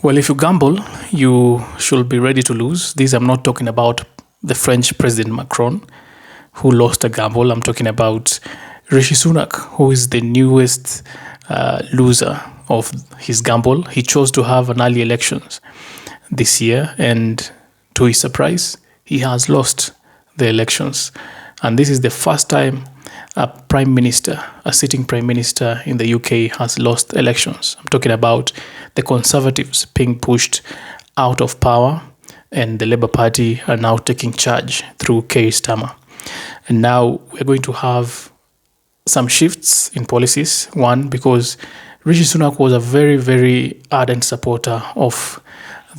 Well, if you gamble, you should be ready to lose. This, I'm not talking about the French President Macron, who lost a gamble. I'm talking about Rishi Sunak, who is the newest loser of his gamble. He chose to have an early elections this year, and to his surprise, he has lost the elections. And this is the first time a sitting prime minister in the UK has lost elections. I'm talking about the Conservatives being pushed out of power, and the Labour Party are now taking charge through Keir Starmer. And now we're going to have some shifts in policies. One, because Rishi Sunak was a very, very ardent supporter of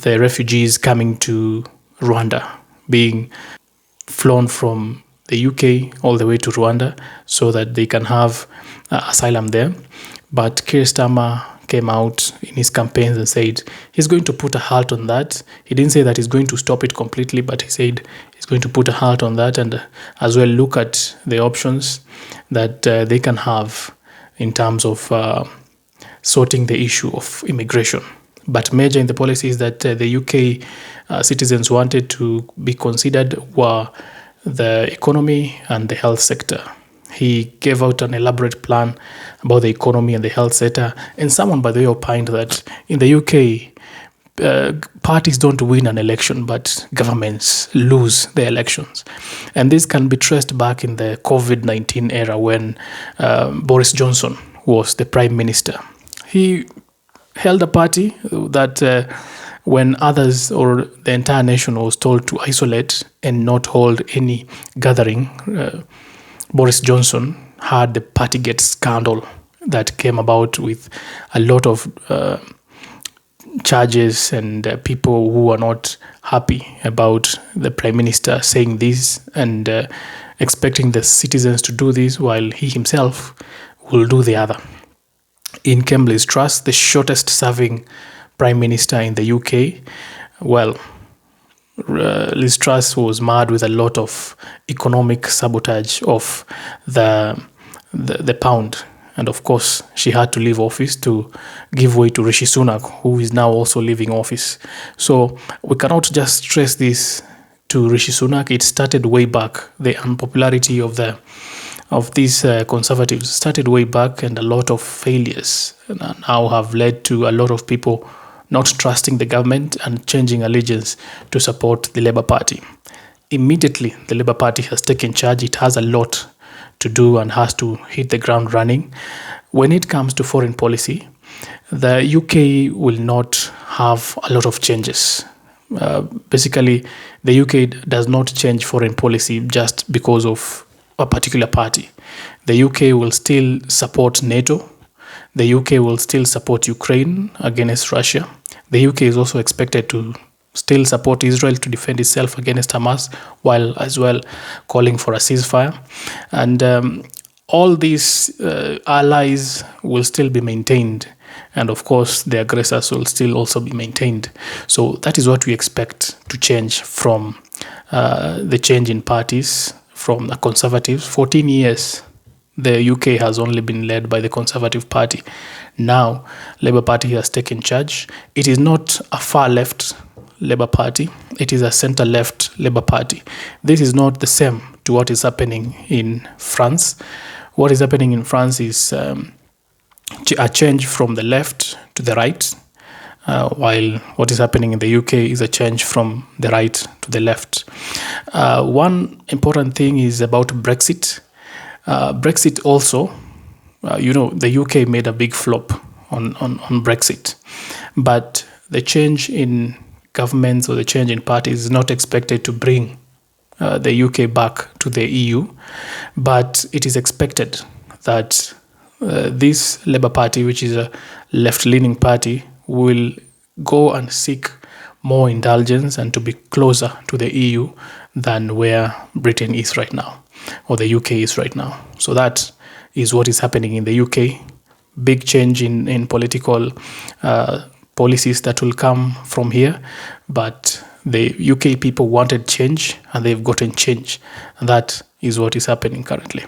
the refugees coming to Rwanda, being flown from the UK all the way to Rwanda so that they can have asylum there. But Keir Starmer came out in his campaigns and said he's going to put a halt on that. He didn't say that he's going to stop it completely, but he said he's going to put a halt on that and as well look at the options that they can have in terms of sorting the issue of immigration. But major in the policies that the UK citizens wanted to be considered were the economy and the health sector. He gave out an elaborate plan about the economy and the health sector. And someone, by the way, opined that in the UK, parties don't win an election, but governments lose the elections. And this can be traced back in the COVID-19 era when Boris Johnson was the prime minister. He held a party that when others or the entire nation was told to isolate and not hold any gathering, Boris Johnson had the Partygate scandal that came about with a lot of charges and people who were not happy about the prime minister saying this and expecting the citizens to do this while he himself will do the other. In came Liz Truss, the shortest serving prime minister in the UK. Well, Liz Truss was marred with a lot of economic sabotage of the pound. And of course, she had to leave office to give way to Rishi Sunak, who is now also leaving office. So we cannot just stress this to Rishi Sunak. It started way back. The unpopularity of these conservatives started way back, and a lot of failures now have led to a lot of people not trusting the government and changing allegiance to support the Labour Party. Immediately, the Labour Party has taken charge. It has a lot to do and has to hit the ground running. When it comes to foreign policy, the UK will not have a lot of changes. Basically, the UK does not change foreign policy just because of a particular party. The UK will still support NATO. The UK will still support Ukraine against Russia. The UK is also expected to still support Israel to defend itself against Hamas, while as well calling for a ceasefire. And all these allies will still be maintained. And of course, the aggressors will still also be maintained. So that is what we expect to change from the change in parties from the Conservatives. 14 years, the UK has only been led by the Conservative Party. Now, Labour Party has taken charge. It is not a far-left Labour Party. It is a centre-left Labour Party. This is not the same to what is happening in France. What is happening in France is a change from the left to the right, while what is happening in the UK is a change from the right to the left. One important thing is about Brexit. Brexit also, the UK made a big flop on Brexit. But the change in governments or the change in parties is not expected to bring the UK back to the EU. But it is expected that this Labour Party, which is a left-leaning party, will go and seek more indulgence and to be closer to the EU than where Britain is right now, or the UK is right now. So that is what is happening in the UK. Big change in political policies that will come from here. But the UK people wanted change, and they've gotten change. And that is what is happening currently.